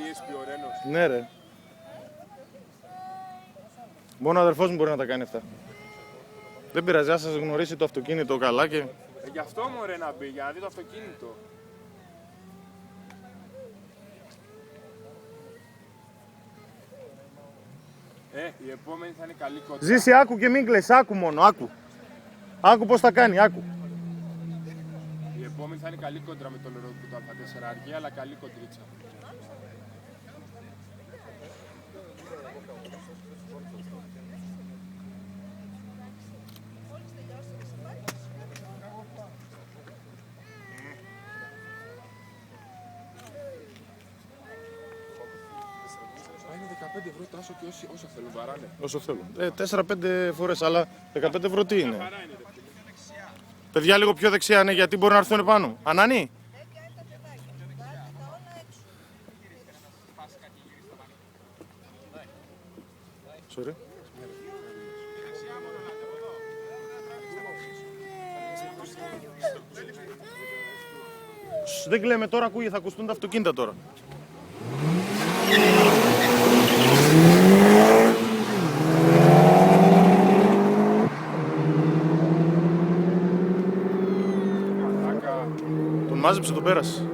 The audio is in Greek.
ESP ο Ρένος. Ναι ρε. Μόνο ο αδερφός μου μπορεί να τα κάνει αυτά. Δεν πειράζει, ας σας γνωρίσει το αυτοκίνητο καλά και... Γι' αυτό μωρέ να μπει, για να δει το αυτοκίνητο. Η επόμενη θα είναι καλή κόντρα. Ζήσει, άκου και μην κλαις, άκου μόνο, άκου. Άκου πώς θα κάνει, άκου. Η επόμενη θα είναι καλή κόντρα με τον Ρόκου του Α4 αργή, αλλά καλή κοντρίτσα. Είναι 15 ευρώ Τάσο και όσο θέλουν βαράνε. Όσο θέλουν. 4-5 φορές, αλλά 15 ευρώ τι είναι. Παιδιά λίγο πιο δεξιά, ναι, γιατί μπορεί να έρθουν πάνω. Ανάνη. Sorry. Δεν κλαίμε τώρα, ακούγε, θα ακουστούν τα αυτοκίνητα τώρα. Τον μάζεψε, τον πέρασε.